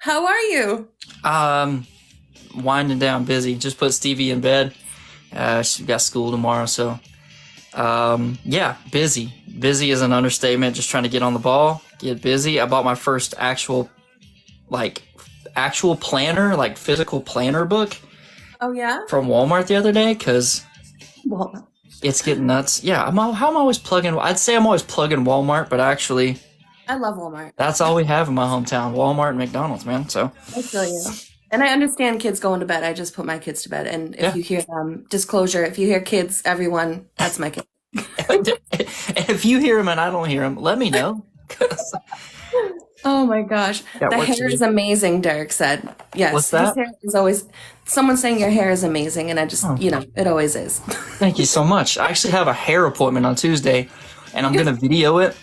How are you? Um, Winding down, busy. Just put Stevie in bed. She's got school tomorrow, so yeah, busy. Busy is an understatement. Just trying to get on the ball, get busy. I bought my first like, actual planner, like physical planner book Oh yeah? from Walmart the other day because Well, it's getting nuts. Yeah, how am I always plugging? I'd say I'm always plugging Walmart, but actually, I love Walmart. that's all we have in my hometown: Walmart and McDonald's, man. So I feel you. And I understand kids going to bed. I just put my kids to bed. And if yeah. you hear disclosure, if you hear kids, everyone, that's my kid. If you hear him and I don't hear him, let me know. 'Cause Oh my gosh. that The works for hair me. is amazing, Derek said. What's Yes, his that? hair is always someone saying your hair is amazing, and I just, Oh, it always is. thank you so much. I actually have a hair appointment on Tuesday, and I'm gonna video it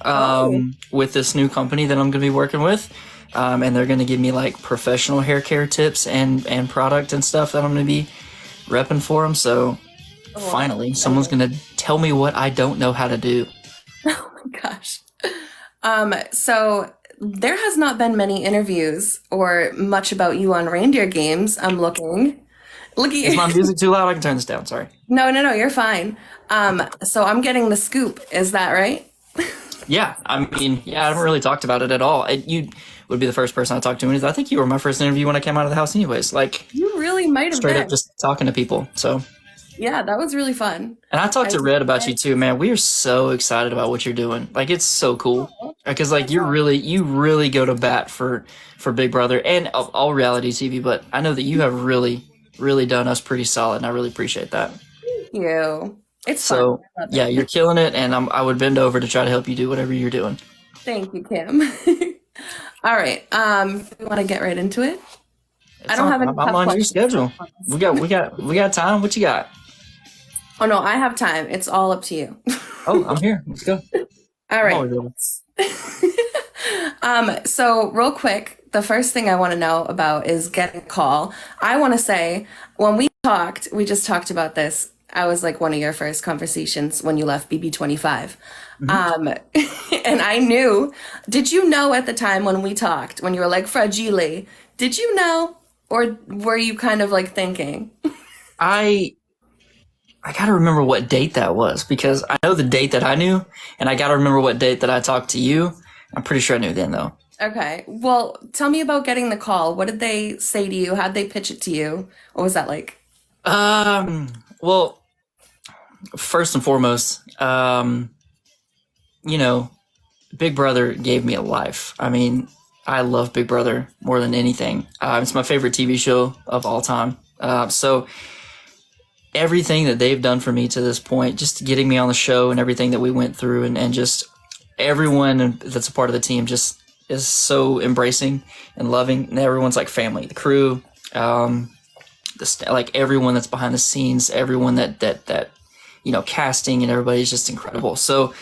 Oh, with this new company that I'm gonna be working with, and they're gonna give me like professional hair care tips and product and stuff that I'm gonna be repping for them. So wow. finally, someone's gonna tell me what I don't know how to do. Oh my gosh. So there has not been many interviews or much about you on reindeer games. I'm looking. Look at Is you. my music too loud? I can turn this down. Sorry. No, you're fine. So I'm getting the scoop. Is that right? Yeah, I mean, yeah, I haven't really talked about it at all. You would be the first person I talked to. And I think you were my first interview when I came out of the house, anyways. Like You really might have straight up been. just talking to people. So, Yeah, that was really fun. and I talked I to Red about you too, man. We are so excited about what you're doing. Like, it's so cool because like That's all. you really go to bat for Big Brother and of all reality TV. But I know that you have really done us pretty solid, and I really appreciate that. Thank you. It's fun. So, I love yeah, it. you're killing it, and I would bend over to try to help you do whatever you're doing. Thank you, Kim. All right. We want to get right into it. I It's don't on. have any I'm tough on your questions, I schedule. promise. We got time. What you got? Oh no, I have time. It's all up to you. Oh, I'm here. Let's go. All I'm right. always ready. So real quick, the first thing I want to know about is getting a call. I want to say when we talked, we just talked about this. I was like one of your first conversations when you left BB25. Mhm. Um, and I knew, did you know at the time when we talked, when you were like fragile, did you know? Or were you kind of like thinking? I I gotta remember what date that was because I know the date that I knew, and I gotta remember what date that I talked to you. I'm pretty sure I knew then though. Okay. Well, tell me about getting the call. What did they say to you? How'd they pitch it to you? What was that like? Well, first and foremost, you know, Big Brother gave me a life. I mean, I love Big Brother more than anything. It's my favorite TV show of all time. So everything that they've done for me to this point, just getting me on the show and everything that we went through, and just everyone that's a part of the team just is so embracing and loving. And everyone's like family. The crew, like everyone that's behind the scenes, everyone that casting and everybody's just incredible. So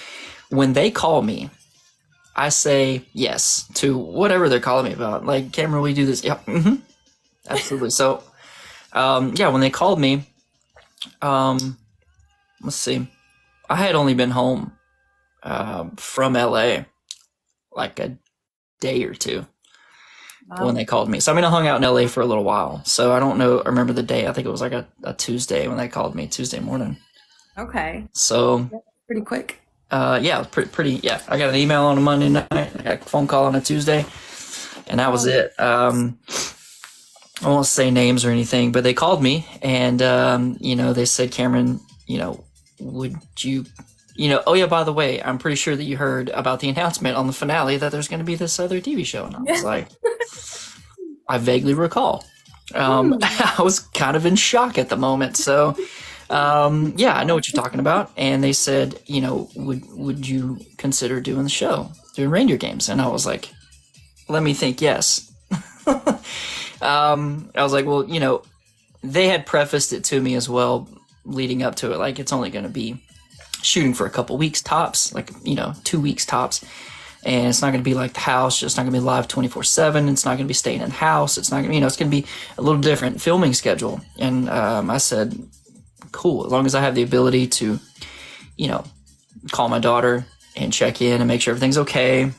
when they call me, I say yes to whatever they're calling me about. Like, Cameron, we do this. Yeah, absolutely. So, yeah, when they called me, um, let's see, I had only been home from LA like a day or two when Wow. they called me. So I mean, I hung out in LA for a little while. So I don't know. I remember the day. I think it was like a Tuesday when they called me, Tuesday morning. Okay. So Pretty quick. yeah, it was pretty. Yeah, I got an email on a Monday night. I got a phone call on a Tuesday, and that was Oh, it. I won't say names or anything, but they called me and, they said, Cameron, would you, oh yeah, by the way, I'm pretty sure that you heard about the announcement on the finale that there's going to be this other TV show. And I was yeah. like, I vaguely recall. Hmm. I was kind of in shock at the moment. So, yeah, I know what you're talking about. And they said, would you consider doing the show, doing reindeer games? And I was like, let me think, yes. I was like, well, they had prefaced it to me as well, leading up to it. Like, it's only going to be shooting for a couple weeks tops, like, 2 weeks tops. And it's not going to be like the house. It's not going to be live 24/7. It's not going to be staying in the house. It's not going to, it's going to be a little different filming schedule. And I said, cool, as long as I have the ability to, you know, call my daughter and check in and make sure everything's okay.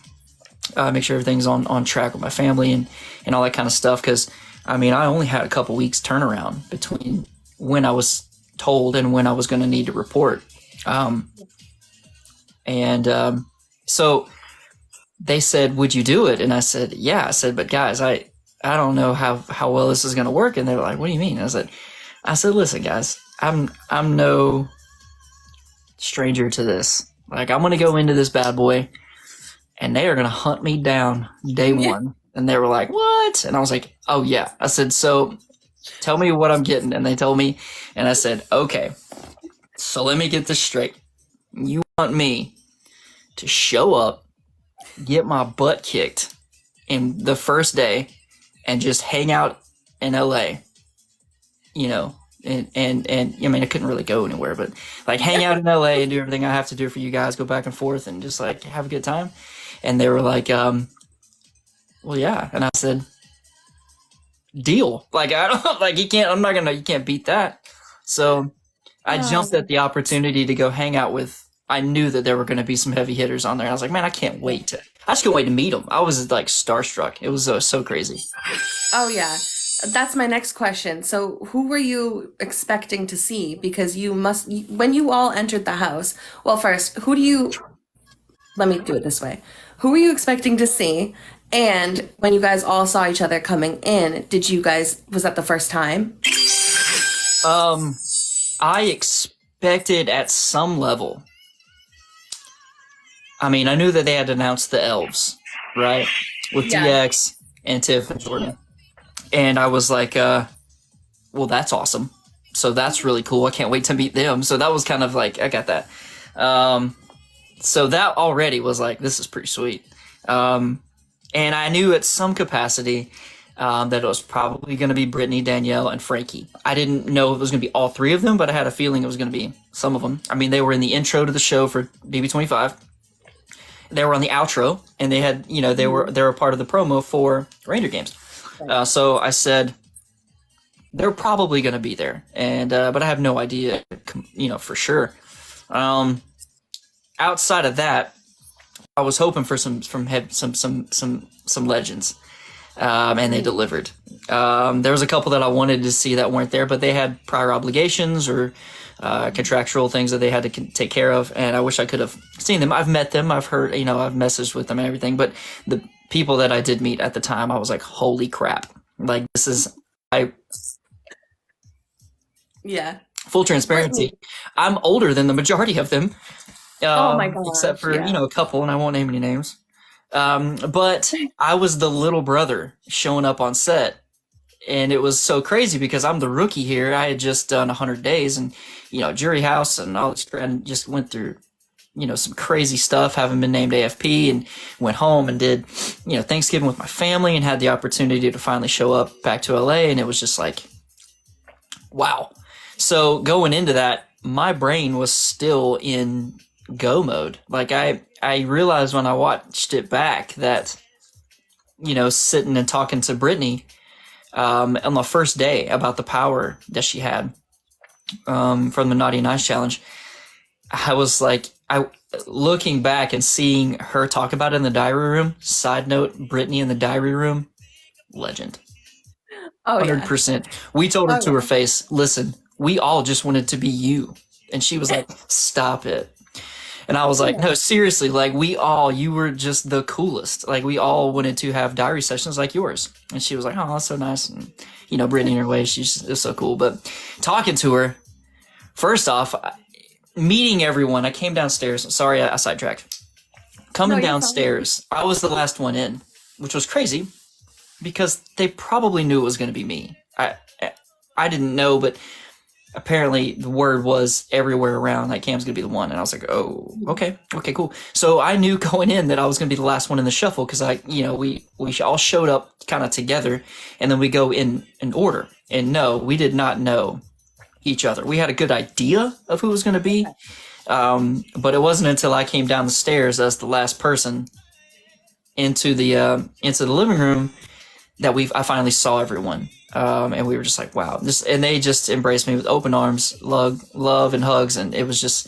make sure everything's on track with my family and all that kind of stuff. Because I mean, I only had a couple weeks turnaround between when I was told and when I was going to need to report. So they said, "Would you do it?" And I said, "Yeah." I said, "But guys, I don't know how well this is going to work." And they were like, "What do you mean?" I said, "Listen, guys, I'm no stranger to this. Like, I'm going to go into this bad boy, and they are going to hunt me down day one." And they were like, "What?" And I was like, "Oh yeah." I said, "So tell me what I'm getting." And they told me, and I said, "Okay, so let me get this straight. You want me to show up, get my butt kicked in the first day, and just hang out in LA, you know, and I mean, I couldn't really go anywhere, but like hang out in LA and do everything I have to do for you guys, go back and forth and just like have a good time." And they were like, "Well, yeah." And I said, "Deal." Like, I don't like, you can't beat that. So I jumped at the opportunity to go hang out with, I knew that there were going to be some heavy hitters on there. I was like, man, I just can't wait to meet them. I was like starstruck. It was so crazy. Oh yeah. That's my next question. So, who were you expecting to see? Because when you all entered the house, well, first, let me do it this way. Who were you expecting to see? And when you guys all saw each other coming in, was that the first time? I expected at some level. I mean, I knew that they had announced the elves, right? With DX and Tiff and Jordan. And I was like, well, that's awesome. So that's really cool. I can't wait to meet them. So that was kind of like, I got that. So that already was like, this is pretty sweet. And I knew at some capacity that it was probably going to be Brittany, Danielle, and Frankie. I didn't know it was going to be all three of them, but I had a feeling it was going to be some of them. I mean, they were in the intro to the show for BB25. They were on the outro, and they had, they were part of the promo for Reindeer games. So I said, they're probably going to be there, and but I have no idea, for sure. Outside of that, I was hoping for some legends, and they delivered. There was a couple that I wanted to see that weren't there, but they had prior obligations or contractual things that they had to take care of, and I wish I could have seen them. I've met them, I've heard, I've messaged with them and everything, but the people that I did meet at the time, I was like, holy crap. Like, this is, Yeah. Full transparency, I'm older than the majority of them. Oh my God. Except for, a couple, and I won't name any names. But I was the little brother showing up on set. And it was so crazy because I'm the rookie here. I had just done 100 days and, jury house and all this, and just went through, some crazy stuff, having been named AFP, and went home and did, Thanksgiving with my family and had the opportunity to finally show up back to LA. And it was just like, wow. So going into that, my brain was still in go mode. Like I realized when I watched it back that, sitting and talking to Brittany, on the first day about the power that she had from the Naughty and Nice challenge, I was like, looking back and seeing her talk about it in the diary room. Side note, Brittany in the diary room, legend. Oh, 100%. We told her to her face, listen, we all just wanted to be you. And she was like, stop it. And I was like, no, seriously, like you were just the coolest. Like we all wanted to have diary sessions like yours. And she was like, oh, that's so nice. And, Brittany in her way, she's just so cool. But talking to her, first off, meeting everyone, I came downstairs. Sorry, I sidetracked. Coming downstairs, I was the last one in, which was crazy because they probably knew it was going to be me. I didn't know, but apparently the word was everywhere around like Cam's gonna be the one, and I was like, oh, okay, cool. So I knew going in that I was gonna be the last one in the shuffle because we all showed up kind of together, and then we go in order. And no, we did not know each other. We had a good idea of who was gonna be, but it wasn't until I came down the stairs as the last person into the living room that I finally saw everyone. And we were just like, wow. And they just embraced me with open arms, love and hugs. And it was just,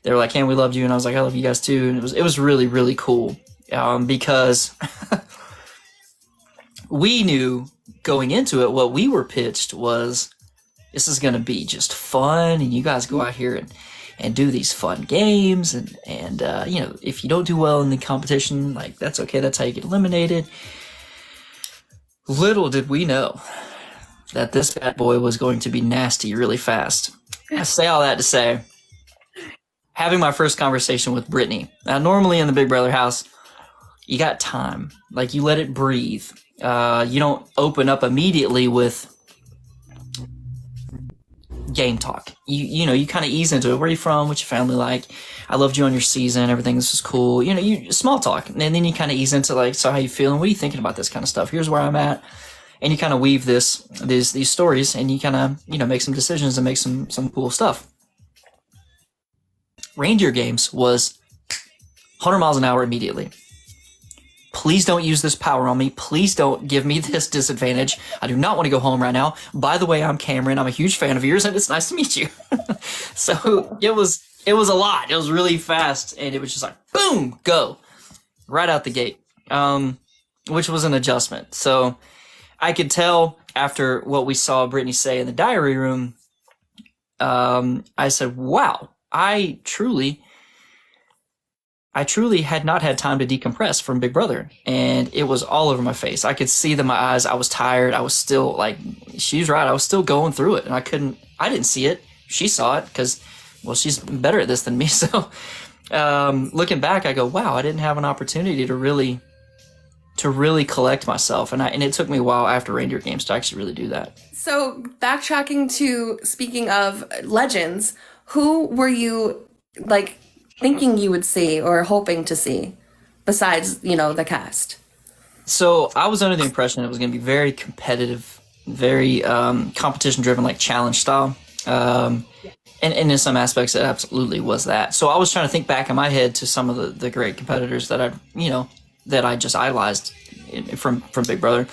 they were like, Cam, we loved you. And I was like, I love you guys too. And it was really, really cool. because we knew going into it, what we were pitched was, this is going to be just fun, and you guys go out here and do these fun games, and you know, if you don't do well in the competition, like, that's okay, that's how you get eliminated. Little did we know that this bad boy was going to be nasty really fast. I say all that to say, having my first conversation with Brittany. Now, normally in the Big Brother house, you got time. Like, you let it breathe. You don't open up immediately with game talk. You know, you kind of ease into it. Where are you from? What's your family like? I loved you on your season. Everything, this is cool. You know, you small talk. And then you kind of ease into, like, so how you feeling? What are you thinking about this kind of stuff? Here's where I'm at. And you kind of weave these stories, and you kind of, you know, make some decisions and make some cool stuff. Reindeer games was 100 miles an hour immediately. Please don't use this power on me. Please don't give me this disadvantage. I do not want to go home right now. By the way, I'm Cameron. I'm a huge fan of yours, and it's nice to meet you. So it was a lot. It was really fast, and it was just like, boom, go. Right out the gate, which was an adjustment. So I could tell after what we saw Brittany say in the diary room, I said, wow, I truly had not had time to decompress from Big Brother, and it was all over my face. I could see that my eyes, I was tired. I was still, like, she's right, I was still going through it, and I didn't see it. She saw it because, well, she's better at this than me. So looking back, I go, wow, I didn't have an opportunity to really collect myself, and it took me a while after Reindeer games to actually really do that. So backtracking to, speaking of legends, who were you, like, thinking you would see or hoping to see besides, you know, the cast? So I was under the impression it was going to be very competitive, very competition driven, like challenge style. And in some aspects, it absolutely was that. So I was trying to think back in my head to some of the great competitors that I just idolized from Big Brother.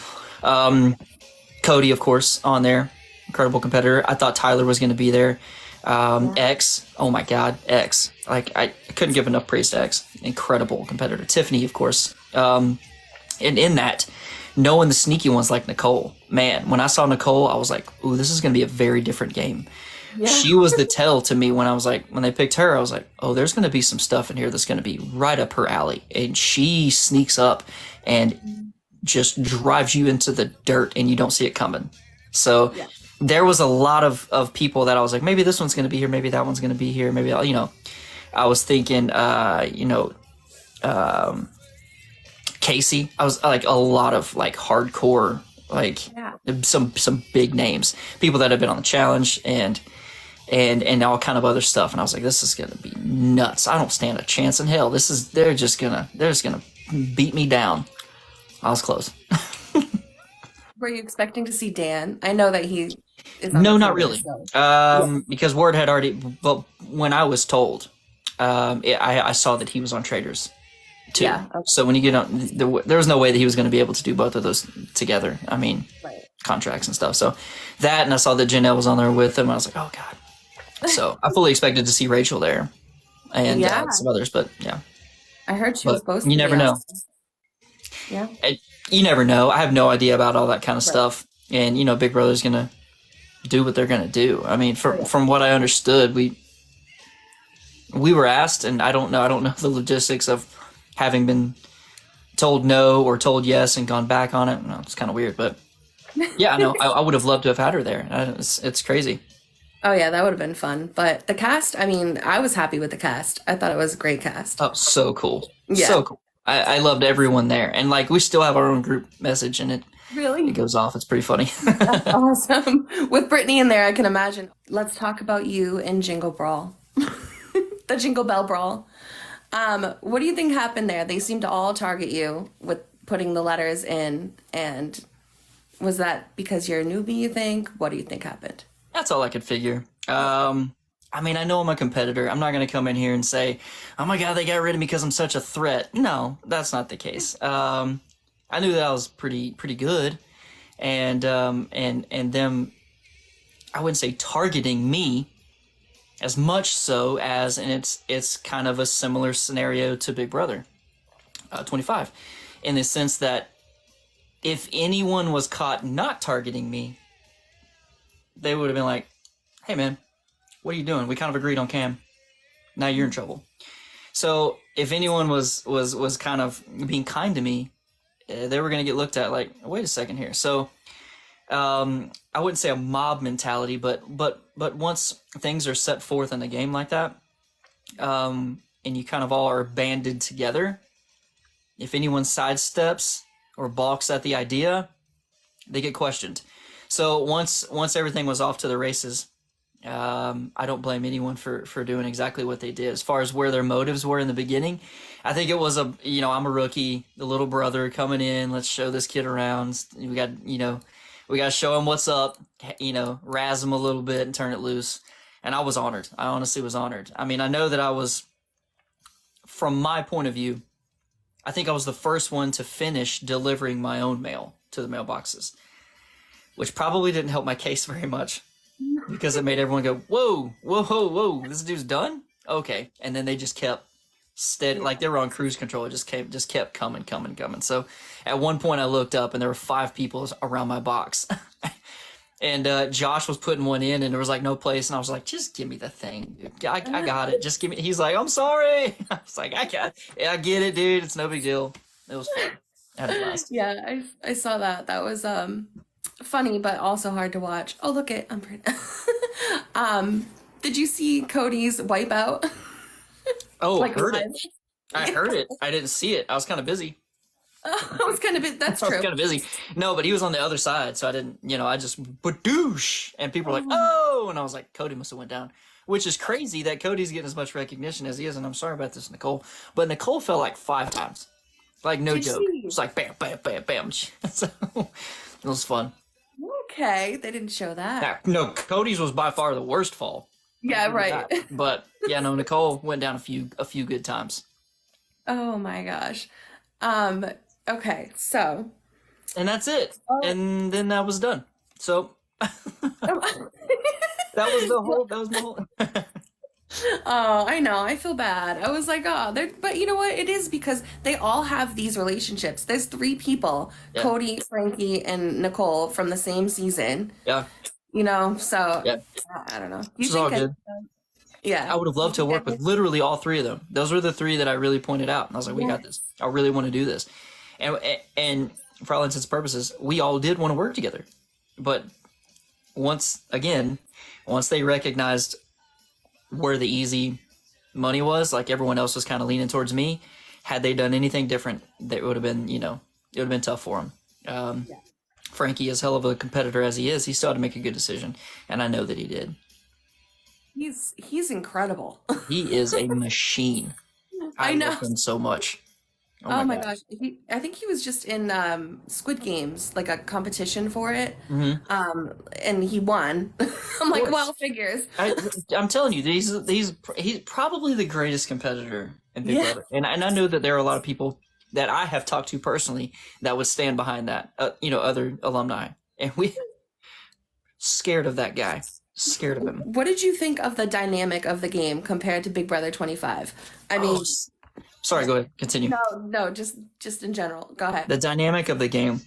Cody, of course, on there, incredible competitor. I thought Tyler was going to be there. X, oh my God, X. Like, I couldn't give enough praise to X. Incredible competitor. Tiffany, of course. And in that, knowing the sneaky ones like Nicole, man, when I saw Nicole, I was like, ooh, this is going to be a very different game. Yeah. She was the tell to me when they picked her, I was like, oh, there's going to be some stuff in here that's going to be right up her alley. And she sneaks up and just drives you into the dirt, and you don't see it coming. So yeah. There was a lot of people that I was like, maybe this one's going to be here, maybe that one's going to be here, maybe, you know, I was thinking, Casey. I was like a lot of like hardcore, like some big names, people that have been on the challenge and all kind of other stuff. And I was like, this is going to be nuts. I don't stand a chance in hell. They're just gonna beat me down. I was close. Were you expecting to see Dan? I know that he is no, not really. Because word had already, but when I was told, I saw that he was on Traders too. Yeah, okay. So when you get on, there was no way that he was going to be able to do both of those together. I mean, contracts and stuff. So that, and I saw that Janelle was on there with him. I was like, oh God. So I fully expected to see Rachel there and some others, but yeah. I heard she was supposed to. You never know. Yeah. You never know. I have no idea about all that kind of stuff. And, you know, Big Brother's going to do what they're going to do. I mean, from what I understood, we were asked, and I don't know the logistics of having been told no or told yes and gone back on it. No, it's kind of weird, but yeah, no, I would have loved to have had her there. It's crazy. Oh yeah, that would have been fun. But the cast, I mean, I was happy with the cast. I thought it was a great cast. Oh, so cool. Yeah. So cool. I loved everyone there. And like, we still have our own group message, and it goes off. It's pretty funny. That's awesome. With Brittany in there, I can imagine. Let's talk about you in Jingle Brawl. The Jingle Bell Brawl. What do you think happened there? They seem to all target you with putting the letters in. And was that because you're a newbie, you think? What do you think happened? That's all I could figure. I mean, I know I'm a competitor. I'm not going to come in here and say, oh my God, they got rid of me because I'm such a threat. No, that's not the case. I knew that I was pretty good. And them, I wouldn't say targeting me as much so as, and it's kind of a similar scenario to Big Brother. 25, in the sense that if anyone was caught not targeting me, they would have been like, "Hey, man, what are you doing? We kind of agreed on cam. Now you're in trouble." So if anyone was kind of being kind to me, they were going to get looked at like, "Wait a second here." So I wouldn't say a mob mentality, but once things are set forth in a game like that, and you kind of all are banded together, if anyone sidesteps or balks at the idea, they get questioned. So once everything was off to the races, I don't blame anyone for doing exactly what they did. As far as where their motives were in the beginning, I think it was I'm a rookie, the little brother coming in. Let's show this kid around. We got to show him what's up. Razz him a little bit and turn it loose. And I was honored. I honestly was honored. I mean, I know that I was, from my point of view, I think I was the first one to finish delivering my own mail to the mailboxes, which probably didn't help my case very much because it made everyone go, "Whoa, whoa, whoa, whoa, this dude's done? Okay." And then they just kept steady, like they were on cruise control. It just kept coming. So at one point I looked up and there were 5 people around my box. And Josh was putting one in and there was like no place. And I was like, "Just give me the thing, dude. I got it. Just give me." He's like, "I'm sorry." I was like, I get it, dude. It's no big deal. It was fun. I had a blast. Yeah, I saw that. That was funny, but also hard to watch. Oh, look it, I'm pretty. Did you see Cody's wipeout? Oh, Like heard live? it. I heard it. I didn't see it. I was kind of busy. I was kind of that's I was true. kind of busy. No, but he was on the other side, so I didn't. I just badoosh, and people were like, "Oh," and I was like, "Cody must have went down," which is crazy that Cody's getting as much recognition as he is. And I'm sorry about this, Nicole, but Nicole fell like 5 times, like no Did joke. she? It's like bam, bam, bam, bam. So it was fun. Okay, they didn't show that. Yeah, no, Cody's was by far the worst fall. Yeah, right. But yeah, no, Nicole went down a few good times. Oh my gosh. Okay, so. And that's it. Oh. And then that was done. So that was my whole Oh, I know. I feel bad. I was like, oh, but you know what? It is because they all have these relationships. There's 3 people, Yeah. Cody, Frankie, and Nicole from the same season. Yeah. So Yeah. I don't know. This is all good. Yeah. I would have loved to work with literally all 3 of them. Those were the 3 that I really pointed out. And I was like, we got this. I really want to do this. And for all intents and purposes, we all did want to work together. But once they recognized where the easy money was, like everyone else was kind of leaning towards me, had they done anything different, it would have been, it would have been tough for them. Frankie, as hell of a competitor as he is, he still had to make a good decision. And I know that he did. He's incredible. He is a machine. I know. love him so much. Oh my gosh. I think he was just in Squid Games, like a competition for it. Mm-hmm. And he won. I'm like, course. well, figures. I'm telling you, he's probably the greatest competitor in Big Brother. And I know that there are a lot of people that I have talked to personally that would stand behind that, other alumni. And we scared of that guy. Scared of him. What did you think of the dynamic of the game compared to Big Brother 25? I mean, sorry, go ahead. Continue. no, just in general. Go ahead. The dynamic of the game.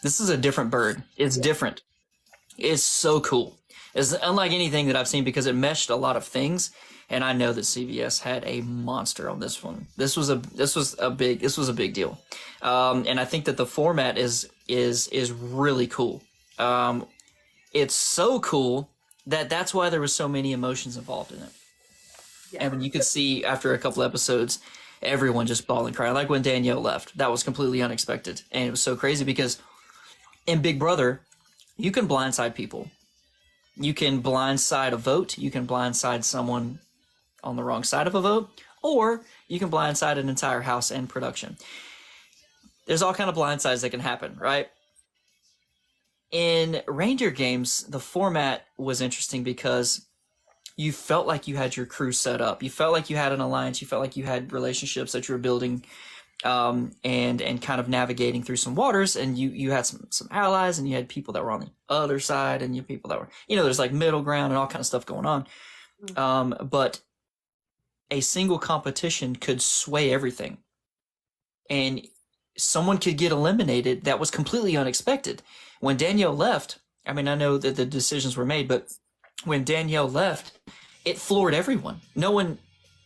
This is a different bird. It's different. It's so cool. It's unlike anything that I've seen because it meshed a lot of things, and I know that CBS had a monster on this one. This was a big deal, and I think that the format is really cool. It's so cool that's why there was so many emotions involved in it. Yeah. And you could see after a couple episodes, everyone just bawling, crying. Like when Danielle left, that was completely unexpected, and it was so crazy because in Big Brother, you can blindside people. You can blindside a vote. You can blindside someone on the wrong side of a vote, or you can blindside an entire house and production. There's all kind of blindsides that can happen, right? In Reindeer games, the format was interesting because you felt like you had your crew set up. You felt like you had an alliance. You felt like you had relationships that you were building, and kind of navigating through some waters. And you had some allies, and you had people that were on the other side, and you had people that were, there's like middle ground and all kind of stuff going on. But a single competition could sway everything. and someone could get eliminated that was completely unexpected. When Danielle left, I mean, I know that the decisions were made, but when Danielle left, it floored everyone.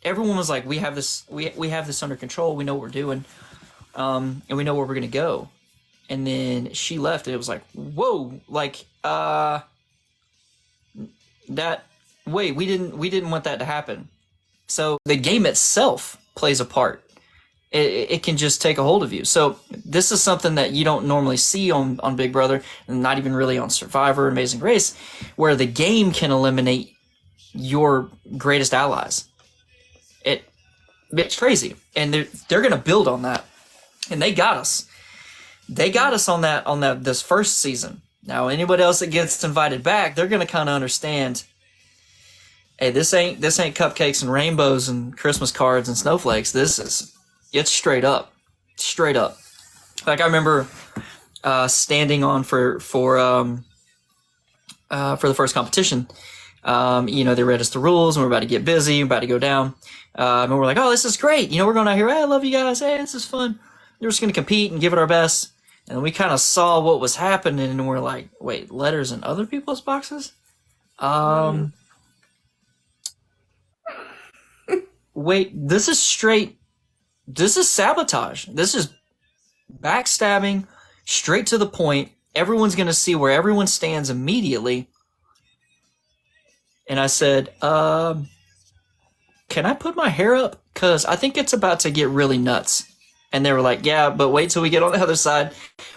Everyone was like, we have this under control. We know what we're doing. And we know where we're going to go. And then she left and it was like, whoa, like, we didn't want that to happen. So the game itself plays a part. It can just take a hold of you. So this is something that you don't normally see on Big Brother, and not even really on Survivor, Amazing Race, where the game can eliminate your greatest allies. It's crazy, and they're going to build on that, and they got us. They got us on this first season. Now anybody else that gets invited back, they're going to kind of understand. Hey, this ain't cupcakes and rainbows and Christmas cards and snowflakes. It's straight up. Like I remember standing on for the first competition. They read us the rules and we're about to get busy, we're about to go down. And we're like, oh, this is great. We're going out here. Hey, I love you guys. Hey, this is fun. We're just going to compete and give it our best. And we kind of saw what was happening and we're like, wait, letters in other people's boxes? Wait, this is sabotage. This is backstabbing, straight to the point. Everyone's going to see where everyone stands immediately. And I said, can I put my hair up? Because I think it's about to get really nuts. And they were like, yeah, but wait till we get on the other side.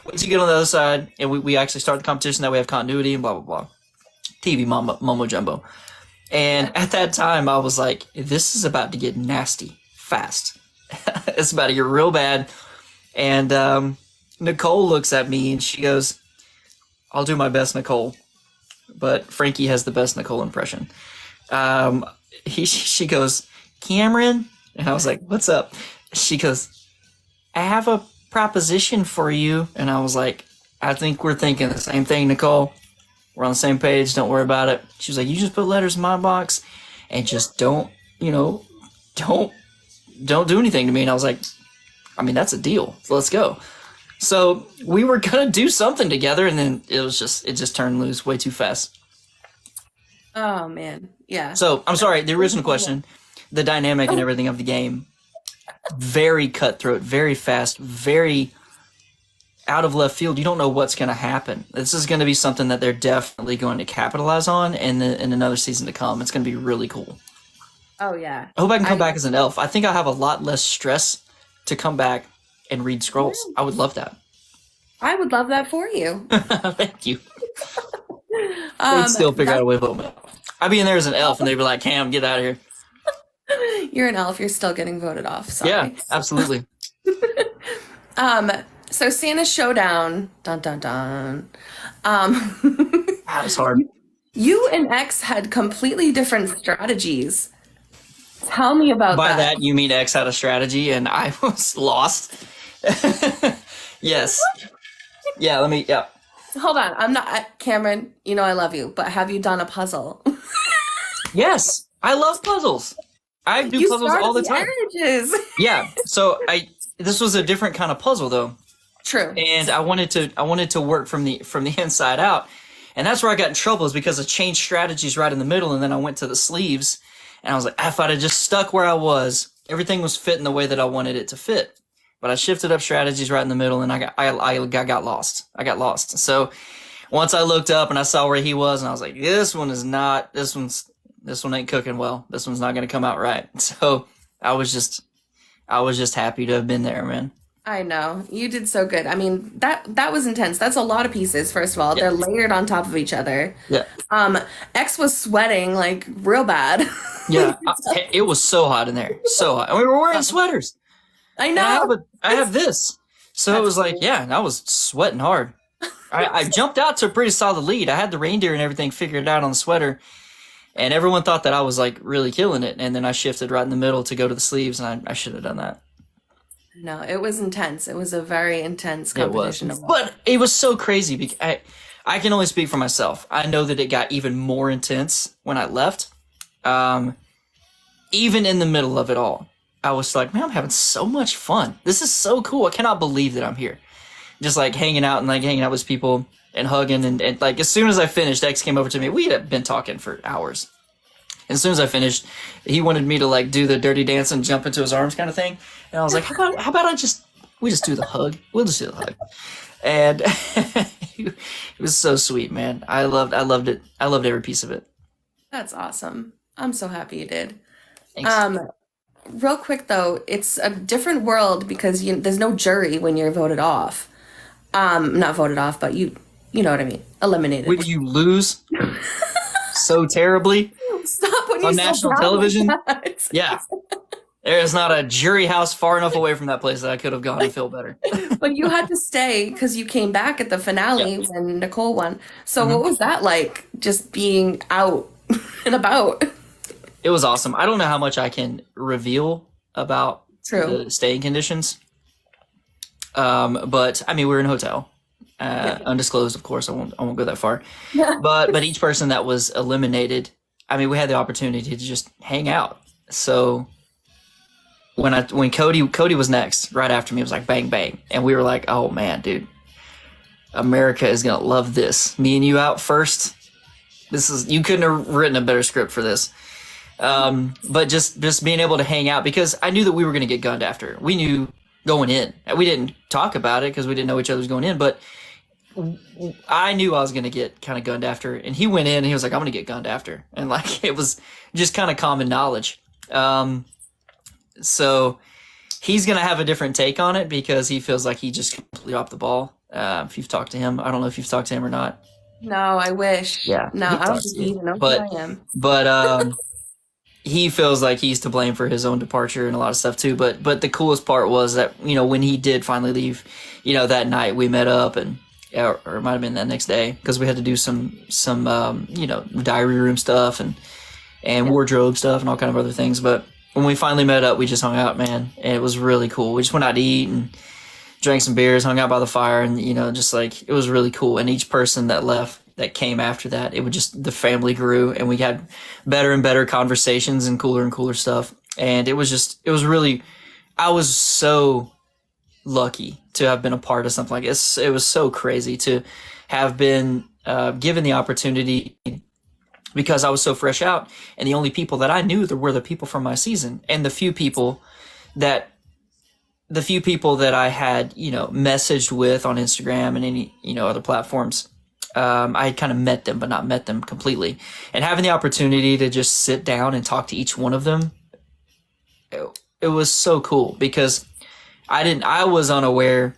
Wait till you get on the other side. And we actually start the competition, that we have continuity and blah, blah, blah. TV mumbo jumbo. And at that time, I was like, this is about to get nasty fast. It's about to get real bad. And Nicole looks at me and she goes, I'll do my best, Nicole. But Frankie has the best Nicole impression. She goes, Cameron? And I was like, what's up? She goes, I have a proposition for you. And I was like, I think we're thinking the same thing, Nicole. We're on the same page. Don't worry about it. She was like, you just put letters in my box and just don't do anything to me. And I was like, I mean, that's a deal. So let's go. So we were going to do something together, and then it just turned loose way too fast. Oh, man. Yeah. So I'm sorry, the original question, the dynamic and everything of the game, very cutthroat, very fast, very out of left field. You don't know what's going to happen. This is going to be something that they're definitely going to capitalize on in another season to come. It's going to be really cool. Oh, yeah. I hope I can come back as an elf. I think I'll have a lot less stress to come back and read scrolls. I would love that. I would love that for you. Thank you. They'd still figure out a way to vote me. I'd be in there as an elf and they'd be like, Cam, get out of here. You're an elf. You're still getting voted off. Sorry. Yeah, absolutely. So Santa's Showdown. Dun, dun, dun. That was hard. You and X had completely different strategies. Tell me about By that. that, you mean X had a strategy and I was lost? Yes. Yeah, yeah. Hold on. I'm not, Cameron, I love you, but have you done a puzzle? Yes. I love puzzles. I do puzzles all the time. Marriages. Yeah. So this was a different kind of puzzle though. True. And I wanted to work from the inside out. And that's where I got in trouble, is because I changed strategies right in the middle, and then I went to the sleeves. And I was like, if I'd have just stuck where I was, everything was fitting the way that I wanted it to fit. But I shifted up strategies right in the middle, and I got lost. I got lost. So once I looked up and I saw where he was, and I was like, this one ain't cooking well. This one's not going to come out right. So I was just happy to have been there, man. I know. You did so good. I mean, that was intense. That's a lot of pieces, first of all. Yeah. They're layered on top of each other. Yeah. X was sweating like real bad. Yeah. It was so hot in there. So hot. And we were wearing sweaters. I know. I have this. So it was like, yeah, I was sweating hard. I jumped out to a pretty solid lead. I had the reindeer and everything figured out on the sweater. And everyone thought that I was like really killing it. And then I shifted right in the middle to go to the sleeves, and I should have done that. No, it was intense. It was a very intense competition. But it was so crazy because I can only speak for myself. I know that it got even more intense when I left. Even in the middle of it all. I was like, man, I'm having so much fun. This is so cool. I cannot believe that I'm here. Just like hanging out and like hanging out with people and hugging. And like as soon as I finished, X came over to me. We had been talking for hours. And as soon as I finished, he wanted me to like do the dirty dance and jump into his arms kind of thing. And I was like, how about we just do the hug? We'll just do the hug. And it was so sweet, man. I loved it. I loved every piece of it. That's awesome. I'm so happy you did. Thanks. Real quick though, it's a different world because there's no jury when you're voted off. Not voted off, but you know what I mean, eliminated. Would you lose so terribly Stop when on you're so national proud television? like that. Yeah. There is not a jury house far enough away from that place that I could have gone and feel better. But you had to stay because you came back at the finale Yeah. when Nicole won. So hmm what was that like, just being out and about? It was awesome. I don't know how much I can reveal about True. the staying conditions. But I mean, we were in a hotel, Yeah. undisclosed, of course. I won't go that far. Yeah. But each person that was eliminated, I mean, we had the opportunity to just hang out. So when Cody was next, right after me, it was like bang bang, and we were like, oh man, dude, America is gonna love this. Me and you out first. You couldn't have written a better script for this. But just being able to hang out because I knew that we were gonna get gunned after. We knew going in. We didn't talk about it because we didn't know each other was going in, but I knew I was going to get kind of gunned after. And he went in and he was like, I'm going to get gunned after. And like, it was just kind of common knowledge. So he's going to have a different take on it because he feels like he just completely dropped the ball. If you've talked to him, I don't know if you've talked to him or not. No, I wish. Yeah, No, he I don't talks think to he you. even knows who But, I am. but, he feels like he's to blame for his own departure and a lot of stuff too. But the coolest part was that, when he did finally leave, that night we met up and, or it might have been that next day because we had to do some diary room stuff and Yeah. wardrobe stuff and all kind of other things. But when we finally met up, we just hung out, man. And it was really cool. We just went out to eat and drank some beers, hung out by the fire, and just like it was really cool. And each person that came after that, the family grew, and we had better and better conversations and cooler stuff. And it was really, I was so lucky to have been a part of something like this. It was so crazy to have been given the opportunity because I was so fresh out, and the only people that I knew were the people from my season, and the few people that I had, messaged with on Instagram and any, other platforms. I had kind of met them, but not met them completely. And having the opportunity to just sit down and talk to each one of them, it was so cool because I was unaware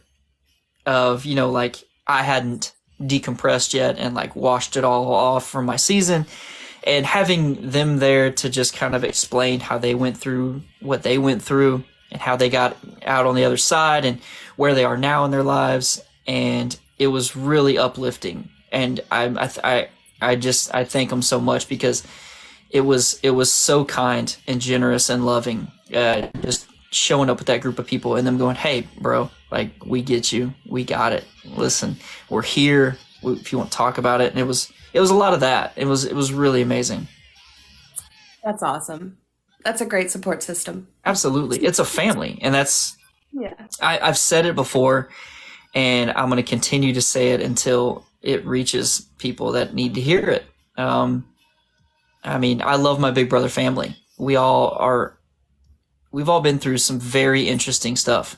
of, like I hadn't decompressed yet and like washed it all off from my season. And having them there to just kind of explain how they went through what they went through and how they got out on the other side and where they are now in their lives. And it was really uplifting. And I thank them so much because it was so kind and generous and loving. Just showing up with that group of people and them going, hey, bro, like we get you, we got it. Listen, we're here. If you want to talk about it, and it was a lot of that. It was really amazing. That's awesome. That's a great support system. Absolutely, it's a family, and that's Yeah. I've said it before, and I'm going to continue to say it until it reaches people that need to hear it. I mean, I love my Big Brother family. We've all been through some very interesting stuff.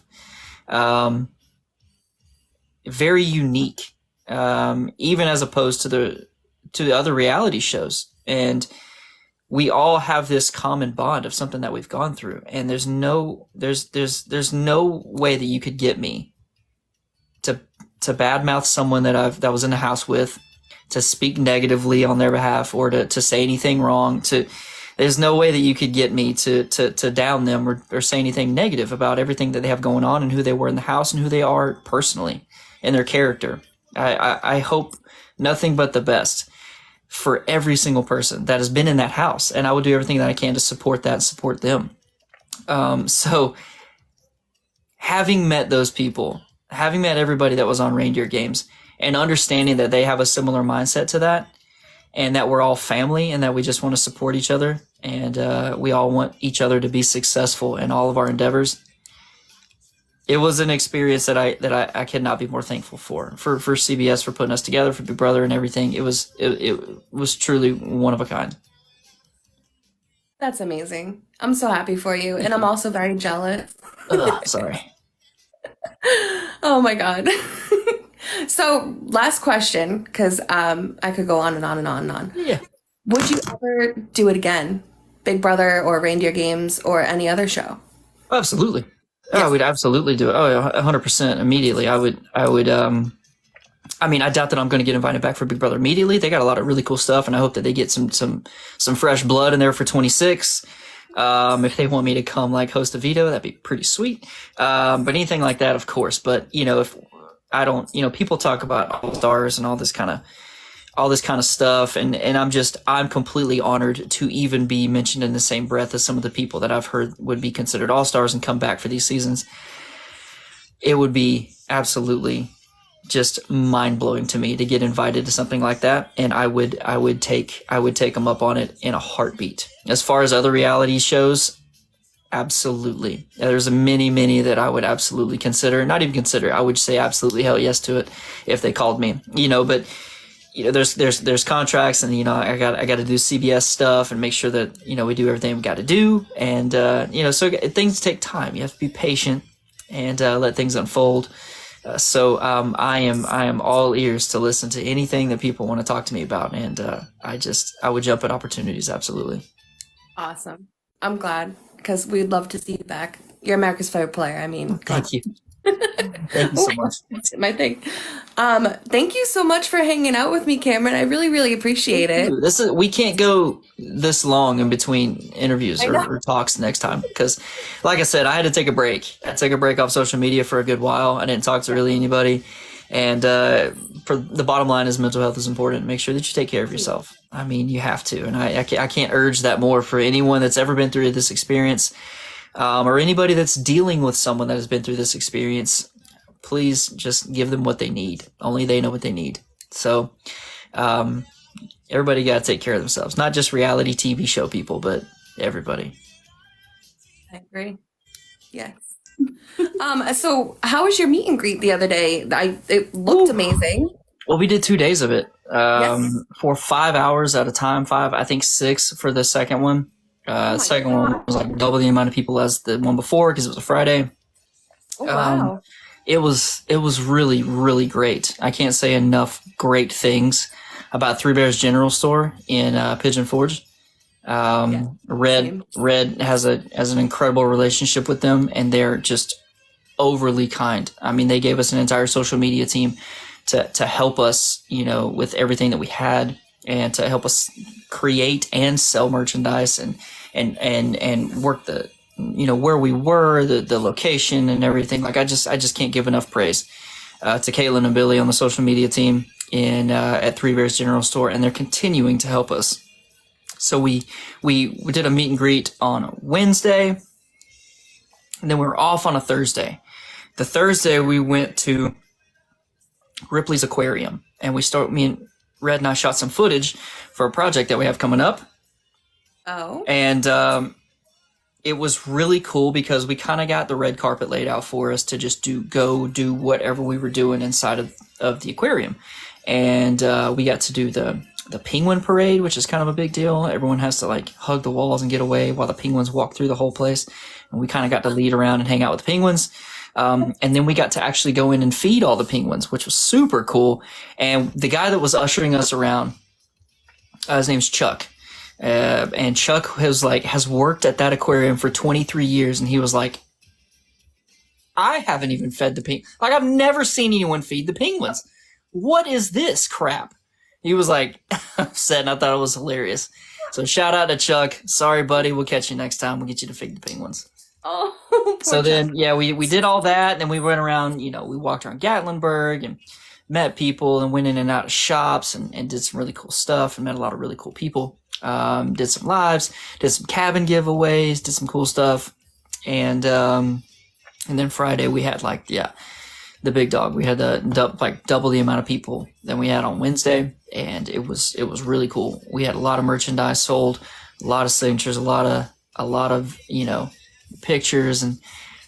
Very unique, even as opposed to the other reality shows. And we all have this common bond of something that we've gone through. And there's no way that you could get me to badmouth someone that was in the house with, to speak negatively on their behalf, or to say anything wrong. There's no way that you could get me to down them or say anything negative about everything that they have going on and who they were in the house and who they are personally and their character. I hope nothing but the best for every single person that has been in that house, and I will do everything that I can to support that and support them. So having met those people, having met everybody that was on Reindeer Games, and understanding that they have a similar mindset to that, and that we're all family and that we just want to support each other and we all want each other to be successful in all of our endeavors. It was an experience that I cannot be more thankful for CBS, for putting us together, for Big Brother and everything. It was truly one of a kind. That's amazing. I'm so happy for you, and I'm also very jealous. Ugh, sorry. Oh my God. So, last question, because I could go on and on and on and on. Yeah. Would you ever do it again? Big Brother or Reindeer Games or any other show? Absolutely. Oh, Yes. I would absolutely do it. Oh, yeah, 100% immediately. I would. I mean, I doubt that I'm going to get invited back for Big Brother immediately. They got a lot of really cool stuff, and I hope that they get some fresh blood in there for 26. If they want me to come like host a veto, that'd be pretty sweet. But anything like that, of course. But if I don't, people talk about all stars and all this kind of stuff, and I'm completely honored to even be mentioned in the same breath as some of the people that I've heard would be considered all stars and come back for these seasons. It would be absolutely just mind blowing to me to get invited to something like that, and I would take them up on it in a heartbeat. As far as other reality shows, absolutely. There's many that I would absolutely consider, not even consider. I would say absolutely hell yes to it if they called me. But there's contracts, and I got to do CBS stuff and make sure that we do everything we got to do, and so things take time. You have to be patient and let things unfold. So I am all ears to listen to anything that people want to talk to me about, and I would jump at opportunities. Absolutely. Awesome. I'm glad because we'd love to see you back. You're America's favorite player. I mean, Thank you. Thank you so much. that's my thing. Thank you so much for hanging out with me, Cameron. I really, really appreciate it. We can't go this long in between interviews or talks next time because, like I said, I had to take a break. I had to take a break off social media for a good while. I didn't talk to really anybody, and for the bottom line is mental health is important. Make sure that you take care of yourself. I mean, you have to, and I can't urge that more for anyone that's ever been through this experience, or anybody that's dealing with someone that has been through this experience. Please just give them what they need. Only they know what they need. So everybody got to take care of themselves. Not just reality TV show people, but everybody. I agree. Yes. So how was your meet and greet the other day? It looked amazing. Well, we did 2 days of it Yes. for 5 hours at a time. 5, I think 6 for the second one. The second one was like double the amount of people as the one before because it was a Friday. Oh, wow. It was really, really great. I can't say enough great things about Three Bears General Store in Pigeon Forge. Red has an incredible relationship with them, and they're just overly kind. I mean, they gave us an entire social media team to help us, with everything that we had, and to help us create and sell merchandise and work the where we were, the location and everything. Like I just can't give enough praise to Caitlin and Billy on the social media team at Three Bears General Store, and they're continuing to help us. So we did a meet and greet on Wednesday, and then we were off on a Thursday. The Thursday we went to Ripley's Aquarium, and me and Red and I shot some footage for a project that we have coming up. Oh. And it was really cool because we kind of got the red carpet laid out for us to just go do whatever we were doing inside of the aquarium. And we got to do the penguin parade, which is kind of a big deal. Everyone has to like hug the walls and get away while the penguins walk through the whole place. And we kind of got to lead around and hang out with the penguins. And then we got to actually go in and feed all the penguins, which was super cool. And the guy that was ushering us around, his name's Chuck. And Chuck has worked at that aquarium for 23 years, and he was like, I haven't even fed the penguins. Like, I've never seen anyone feed the penguins. What is this crap? He was like upset, and I thought it was hilarious. So shout out to Chuck. Sorry, buddy. We'll catch you next time. We'll get you to feed the penguins. Oh, poor So then, Chuck. yeah, we did all that, and then we went around, we walked around Gatlinburg and met people and went in and out of shops and did some really cool stuff and met a lot of really cool people. Did some lives, did some cabin giveaways, did some cool stuff. And then Friday we had the big dog. We had double the amount of people than we had on Wednesday. And it was really cool. We had a lot of merchandise sold, a lot of signatures, a lot of pictures and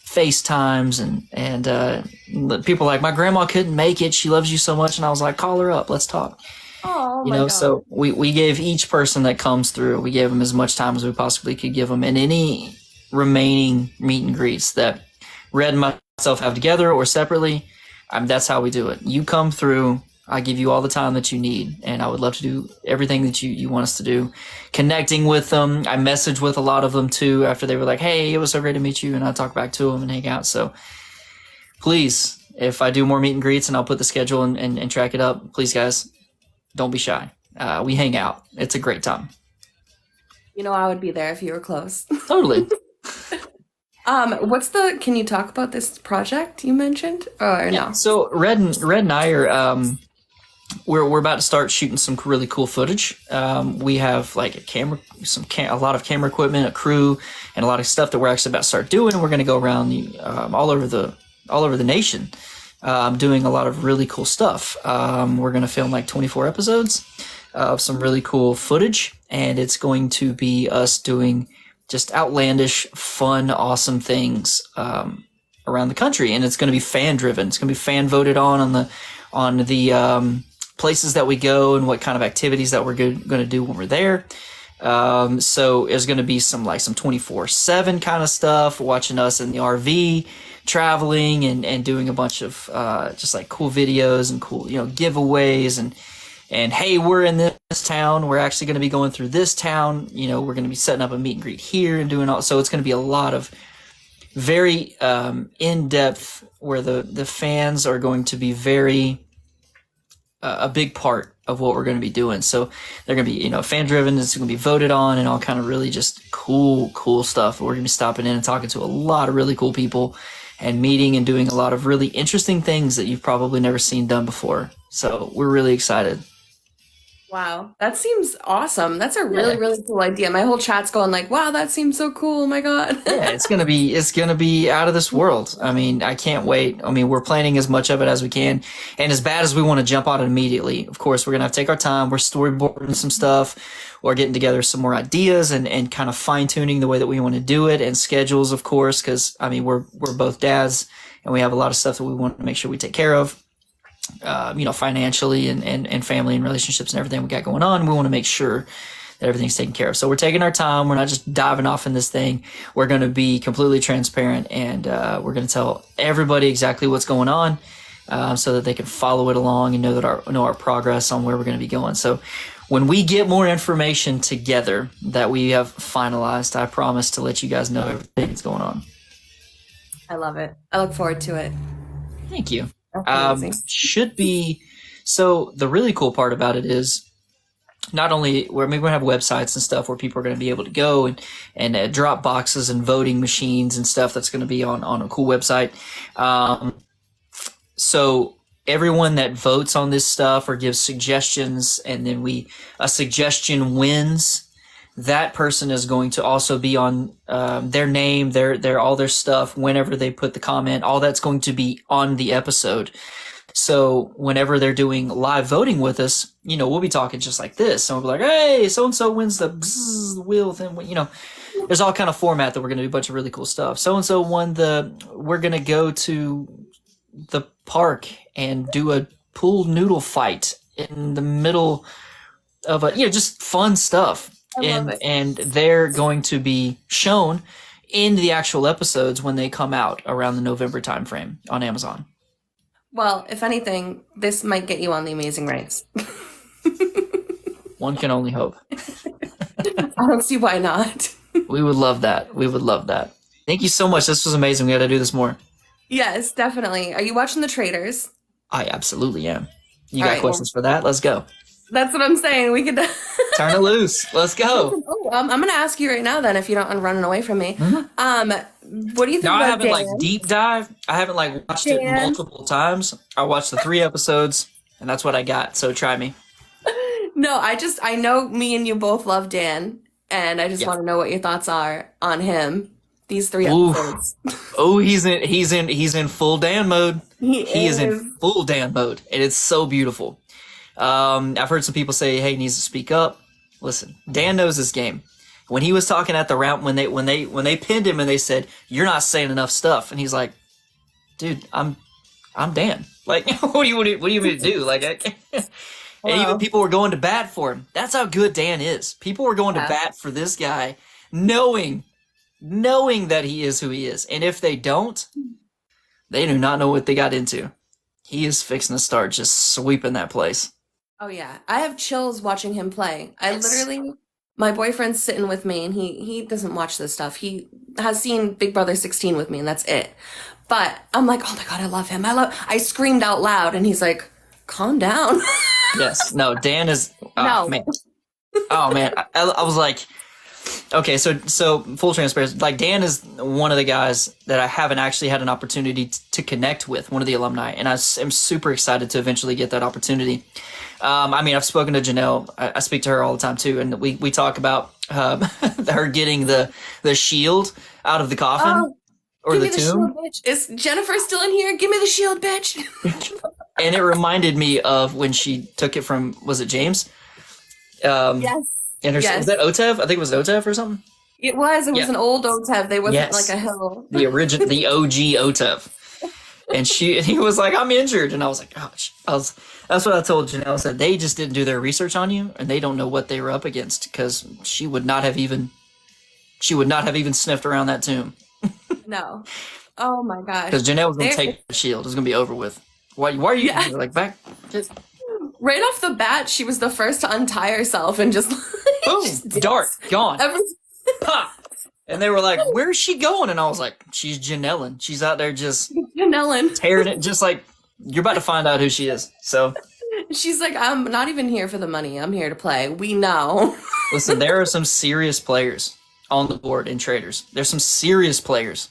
FaceTimes and people like, my grandma couldn't make it. She loves you so much. And I was like, call her up. Let's talk. Oh my God. So we gave each person that comes through, we gave them as much time as we possibly could give them. And any remaining meet and greets that Red and myself have together or separately, that's how we do it. You come through, I give you all the time that you need, and I would love to do everything that you want us to do. Connecting with them, I message with a lot of them too after they were like, hey, it was so great to meet you, and I talk back to them and hang out. So please, if I do more meet and greets and I'll put the schedule and track it up, please guys, don't be shy. We hang out. It's a great time. I would be there if you were close. Totally. Can you talk about this project you mentioned or no? So Red and I are, we're about to start shooting some really cool footage. We have like a lot of camera equipment, a crew, and a lot of stuff that we're actually about to start doing. We're going to go around all over the nation, doing a lot of really cool stuff. We're going to film like 24 episodes of some really cool footage, and it's going to be us doing just outlandish, fun, awesome things around the country, and it's going to be fan driven. It's going to be fan voted on the places that we go and what kind of activities that we're going to do when we're there. So there's going to be some 24/7 kind of stuff, watching us in the RV, traveling and doing a bunch of just like cool videos and cool giveaways and hey, we're in this town. We're actually going to be going through this town. We're going to be setting up a meet and greet here and doing all. So it's going to be a lot of very in-depth where the fans are going to be very a big part of what we're going to be doing. So they're going to be fan-driven. It's going to be voted on and all kind of really just cool stuff. We're going to be stopping in and talking to a lot of really cool people and meeting and doing a lot of really interesting things that you've probably never seen done before. So we're really excited. Wow, that seems awesome. That's a really, really cool idea. My whole chat's going like, wow, that seems so cool. Oh my God. Yeah, it's gonna be out of this world. I mean, I can't wait. I mean, we're planning as much of it as we can. And as bad as we want to jump on it immediately, of course, we're gonna have to take our time. We're storyboarding some stuff. We're getting together some more ideas and kind of fine tuning the way that we want to do it, and schedules, of course, because I mean we're both dads and we have a lot of stuff that we want to make sure we take care of. Financially and family and relationships and everything we got going on. We want to make sure that everything's taken care of. So we're taking our time. We're not just diving off in this thing. We're going to be completely transparent, and we're going to tell everybody exactly what's going on, so that they can follow it along and know our progress on where we're going to be going. So when we get more information together that we have finalized, I promise to let you guys know everything that's going on. I love it. I look forward to it. Thank you. Should be. So the really cool part about it is not only we're going to have websites and stuff where people are going to be able to go and drop boxes and voting machines and stuff that's going to be on a cool website. So everyone that votes on this stuff or gives suggestions, and then a suggestion wins, that person is going to also be on their name, their all their stuff whenever they put the comment. All that's going to be on the episode. So whenever they're doing live voting with us, we'll be talking just like this. And we'll be like, hey, so-and-so wins the wheel thing. There's all kind of format that we're going to do a bunch of really cool stuff. So-and-so won we're going to go to the park and do a pool noodle fight in the middle of just fun stuff. And they're going to be shown in the actual episodes when they come out around the November timeframe on Amazon. Well, if anything, this might get you on The Amazing Race. One can only hope. I don't see why not. We would love that. Thank you so much. This was amazing. We got to do this more. Yes, definitely. Are you watching The Traitors? I absolutely am. You got questions for that? Let's go. That's what I'm saying. We could turn it loose. Let's go. I'm going to ask you right now then, if you don't running away from me. Mm-hmm. What do you think about I haven't Dan? Deep dive. I haven't watched it multiple times. I watched the 3 episodes, and that's what I got. So try me. No, I know me and you both love Dan, and I just want to know what your thoughts are on him. These 3 episodes. Oh, he's in full Dan mode. He is in full Dan mode, and it's so beautiful. I've heard some people say, hey, he needs to speak up. Listen, Dan knows his game. when he was talking at the round when they pinned him and they said, "You're not saying enough stuff," and he's like, "Dude, I'm Dan. Like, what do you want me to do?" Like, and even people were going to bat for him. That's how good Dan is. People were going to bat for this guy, knowing that he is who he is. And if they don't, they do not know what they got into. He is fixing to start just sweeping that place. Oh yeah, I have chills watching him play. My boyfriend's sitting with me, and he doesn't watch this stuff. He has seen Big Brother 16 with me, and that's it. But I'm like, oh my God, I love him. I screamed out loud, and he's like, calm down. Yes, no, Dan is. No. Man. Oh man, I was like, okay, so full transparency. Like, Dan is one of the guys that I haven't actually had an opportunity to connect with, one of the alumni, and I am super excited to eventually get that opportunity. I mean, I've spoken to Janelle. I speak to her all the time too, and we talk about her getting the shield out of the coffin or the tomb. Shield, bitch. Is Jennifer still in here? Give me the shield, bitch. And it reminded me of when she took it from, was it James? Yes. And yes. Was that Otev? I think it was Otev or something. It was an old Otev. They wasn't like a hill. The original, the OG Otev. And he was like, "I'm injured," and I was like, "Gosh." That's what I told Janelle. I said, they just didn't do their research on you, and they don't know what they were up against, because she would not have even sniffed around that tomb. No. Oh my gosh. Because Janelle was gonna take the shield. It was gonna be over with. Why are you like back? Just right off the bat, she was the first to untie herself and just boom, just dart gone. Pop. And they were like, "Where's she going?" And I was like, "She's Janellen. She's out there just Janellen tearing it, just like you're about to find out who she is." So she's like, "I'm not even here for the money. I'm here to play. We know." Listen, there are some serious players on the board in traders. There's some serious players.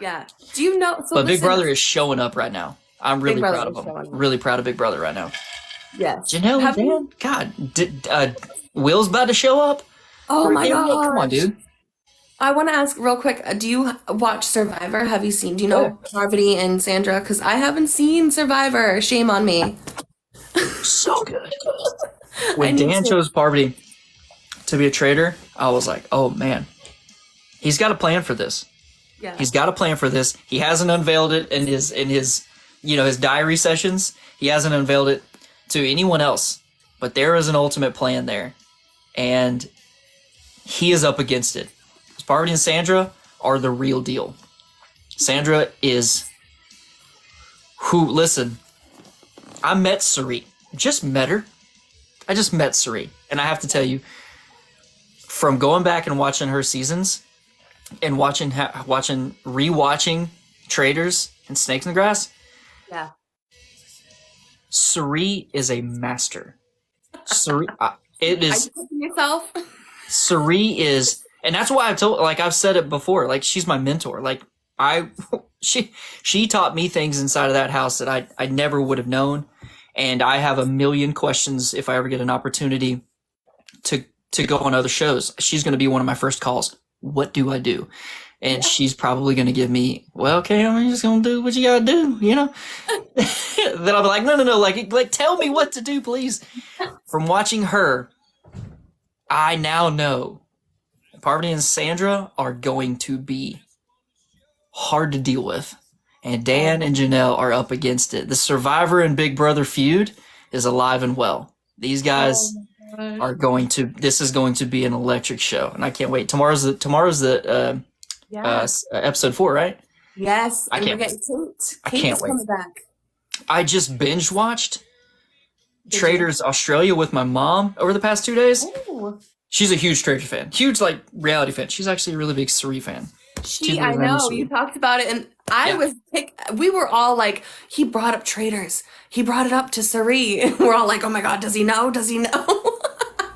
Yeah. Do you know? So but Big Brother is showing up right now. I'm really proud of him. Up. Really proud of Big Brother right now. Yes. Janelle, Dan? God, Will's about to show up? Oh my God. Come on, dude. I want to ask real quick, do you watch Survivor? Do you know Parvati and Sandra? Because I haven't seen Survivor. Shame on me. So good. When Dan chose Parvati to be a trader, I was like, oh man, he's got a plan for this. Yeah. He's got a plan for this. He hasn't unveiled it in his his diary sessions. He hasn't unveiled it to anyone else, but there is an ultimate plan there, and he is up against it. Parvati and Sandra are the real deal. Sandra is listen, I met Sari. Just met her. I just met Sari. And I have to tell you, from going back and watching her seasons and rewatching Traders and Snakes in the Grass, yeah, Sari is a master. Sari, it is. Are you cooking yourself? Sari is. And that's why I've said it before, like, she's my mentor. Like, she taught me things inside of that house that I never would have known. And I have a million questions if I ever get an opportunity to go on other shows. She's going to be one of my first calls. What do I do? And she's probably going to give me, well, okay, I'm just going to do what you got to do, you know? Then I'll be like, no, like, tell me what to do, please. From watching her, I now know Parvati and Sandra are going to be hard to deal with. And Dan and Janelle are up against it. The Survivor and Big Brother feud is alive and well. These guys are going to, this is going to be an electric show. And I can't wait. Tomorrow's the episode 4, right? Yes. I can't wait. Kate can't wait. Coming back. I just binge watched Traders Australia with my mom over the past 2 days. Ooh. She's a huge Trader fan. Huge, like, reality fan. She's actually a really big Sari fan. I know. You talked about it, and we were all like, he brought up Traders. He brought it up to Sari. And we're all like, oh my God, does he know? Does he know?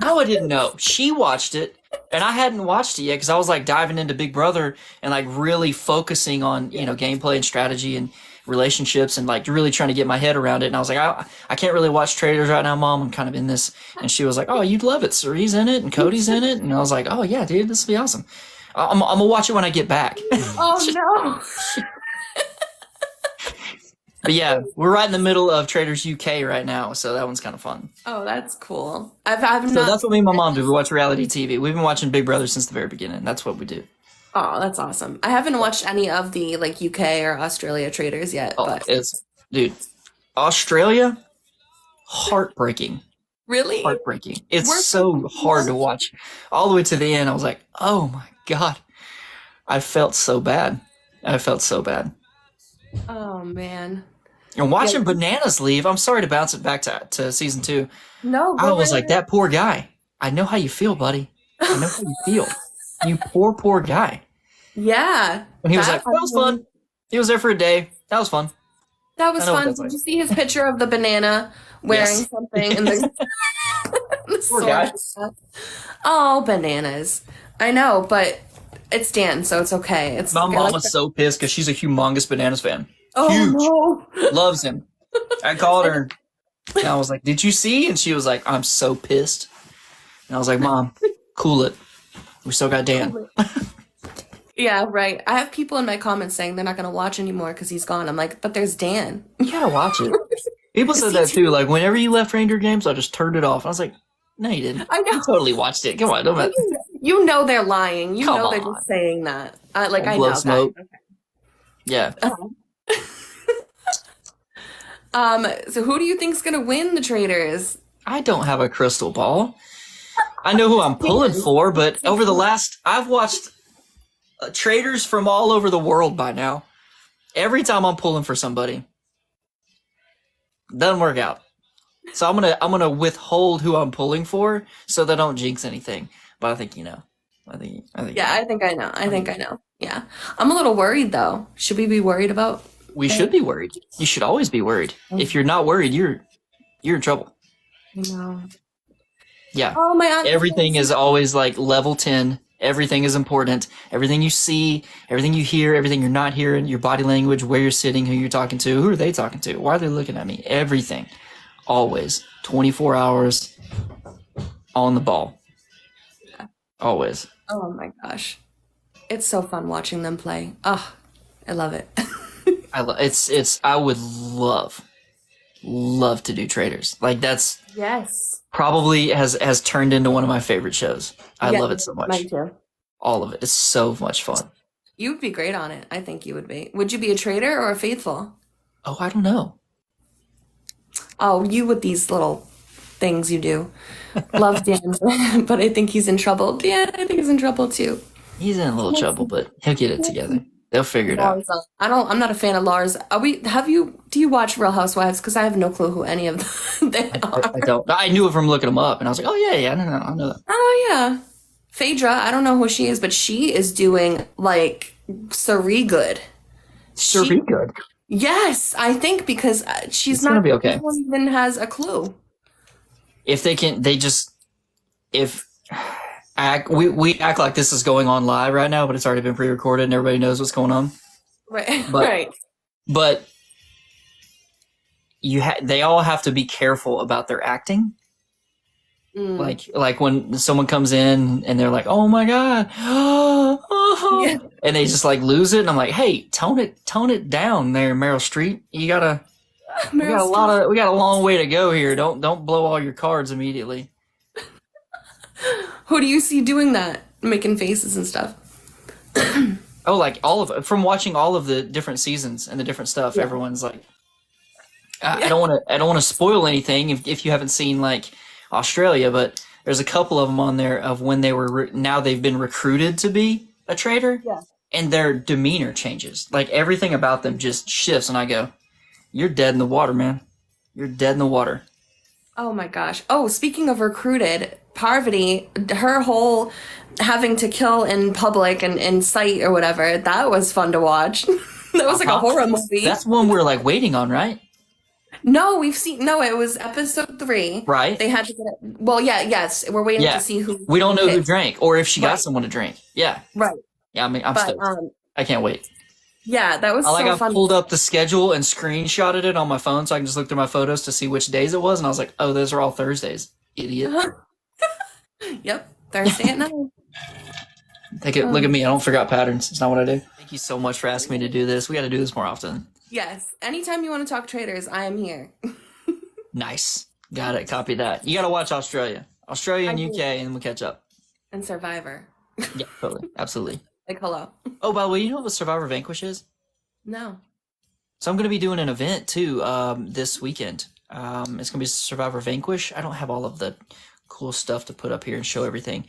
No, I didn't know. She watched it, and I hadn't watched it yet because I was, like, diving into Big Brother and, like, really focusing on, gameplay and strategy and relationships and, like, really trying to get my head around it. And I was like, I can't really watch Traders right now, Mom. I'm kind of in this. And she was like, oh, you'd love it. Sari's in it and Cody's in it. And I was like, oh, yeah, dude, this will be awesome. I'm going to watch it when I get back. Oh, no. But yeah, we're right in the middle of Traders UK right now, so that one's kind of fun. Oh, that's cool. I've So not that's what me seen and my it. mom do. We watch reality TV. We've been watching Big Brother since the very beginning. That's what we do. Oh, that's awesome. I haven't watched any of the like UK or Australia traders yet, Oh, but it's dude, Australia, heartbreaking, really, heartbreaking. It's we're so hard to watch. All the way to the end, I was like, oh my god, I felt so bad. I felt so bad. oh man. And Yeah. watching Bananas leave, I'm sorry to bounce it back to season 2. No, I go was right like, ahead. that poor guy. I know how you feel, buddy. I know how you feel. You poor, poor guy. Yeah, And he was that like, that was fun. He was there for a day. That was fun. that I was know what fun. that's Did like. you see his picture of the banana wearing Yes. something in the, the Poor sword? guy. Oh, bananas. I know, but it's Dan, so it's okay. It's My I mom like was that. so pissed because she's a humongous Bananas fan. Huge. Oh no. Loves him. I called her and I was like, did you see? And she was like, I'm so pissed. And I was like, Mom, cool it. We still got Dan. Yeah, right. I have people in my comments saying they're not going to watch anymore because he's gone. I'm like, but there's Dan. You gotta watch it. People said that too. Like, whenever you left Reindeer games, I just turned it off. I was like, no, you didn't. I know. You totally watched it. Come on, don't let You know they're lying. You Come know they're on. just saying that. Like don't I blow know smoke. that. Yeah. So who do you think's gonna win the traders? I don't have a crystal ball. I know who I'm pulling for, but over the last, I've watched traders from all over the world by now. Every time I'm pulling for somebody, doesn't work out. So I'm gonna withhold who I'm pulling for so that I don't jinx anything. But I think you know. I think Yeah, I think I know. I think I know. Yeah. I'm a little worried though. Should we be worried about we should be worried. You should always be worried. If you're not worried, you're in trouble. No. Yeah. Oh my aunt. Everything is always like level 10. Everything is important. Everything you see, everything you hear, everything you're not hearing, your body language, where you're sitting, who you're talking to, who are they talking to, why are they looking at me? Everything. Always. 24 hours on the ball. Always. Oh my gosh. It's so fun watching them play. Oh, I love it. I would love to do traders. Like that's Yes. probably has turned into one of my favorite shows. I Yeah, love it so much. mine too. All of it. It's so much fun. You would be great on it. I think you would be. Would you be a trader or a faithful? Oh, I don't know. Oh, you with these little things you do. Love Dan, but I think he's in trouble. Dan, I think he's in trouble too. He's in a little trouble, but he'll get it together. They'll figure it out. I'm not a fan of Lars. Do you watch Real Housewives? Because I have no clue who any of them they are. I don't. I knew it from looking them up, and I was like, oh yeah, I know that. Oh yeah. Phaedra, I don't know who she is, but she is doing like Sari good. Sure, be good. Yes, I think because she's It's gonna be okay. no one even has a clue. If they can, they just if we act like this is going on live right now, but it's already been pre-recorded and everybody knows what's going on. Right. But- right. But they all have to be careful about their acting. Mm. Like when someone comes in and they're like, "Oh my god," Yeah. and they just like lose it, and I'm like, "Hey, tone it down, there, Meryl Streep. We got a long way to go here. Don't blow all your cards immediately." Who do you see doing that? Making faces and stuff. Oh, like all of it from watching all of the different seasons and the different stuff. Yeah. Everyone's like, I don't want to spoil anything if you haven't seen like Australia, but there's a couple of them on there of when they were now they've been recruited to be a trader, Yeah. and their demeanor changes. Like everything about them just shifts, and I go, "You're dead in the water, man. You're dead in the water." Oh my gosh. Oh, speaking of recruited, Parvati, her whole having to kill in public and in sight or whatever, that was fun to watch. That was like a horror movie. That's one we're like waiting on, right? No, it was episode 3. Right. They had to get it. Well, yeah, yes. We're waiting to see who. We don't know who hits. drank or if she got Right. someone to drink. Yeah. Right. Yeah, I mean, I'm But, stoked. I can't wait. yeah, that was I so fun. pulled up the schedule and screenshotted it on my phone so I can just look through my photos to see which days it was, and I was like, "Oh, those are all Thursdays, idiot." Yep. Thursday at 9. Look at me. I don't figure out patterns. It's not what I do. Thank you so much for asking me to do this. We got to do this more often. Yes. Anytime you want to talk traders, I am here. Nice. Got it. Copy that. You got to watch Australia I and do. UK, and we'll catch up. And Survivor. Yeah, totally. Absolutely. Like, hello. Oh, by the way, you know what Survivor Vanquish is? No. So I'm going to be doing an event too this weekend. It's going to be Survivor Vanquish. I don't have all of the cool stuff to put up here and show everything.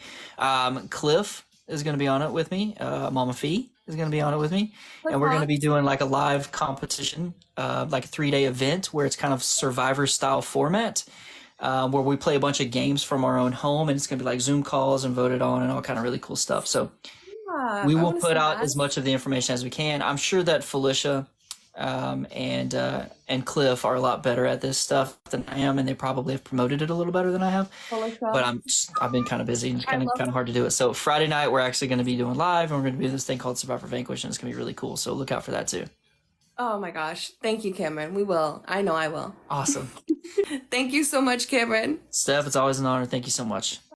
Cliff is going to be on it with me. Mama Fee is going to be on it with me. And we're going to be doing like a live competition, like a 3-day event where it's kind of Survivor style format. Where we play a bunch of games from our own home, and it's going to be like Zoom calls and voted on and all kind of really cool stuff. So we I will want to put see out that. as much of the information as we can. I'm sure that Felicia and Cliff are a lot better at this stuff than I am, and they probably have promoted it a little better than I have. But Felicia. I've been kind of busy and it's I kind love of hard to do it. So Friday night we're actually going to be doing live, and we're going to be doing this thing called Survivor Vanquish, and it's going to be really cool. So look out for that too. Oh my gosh. Thank you, Cameron. We will. I know I will. Awesome, Thank you so much, Cameron. Steph. It's always an honor. Thank you so much.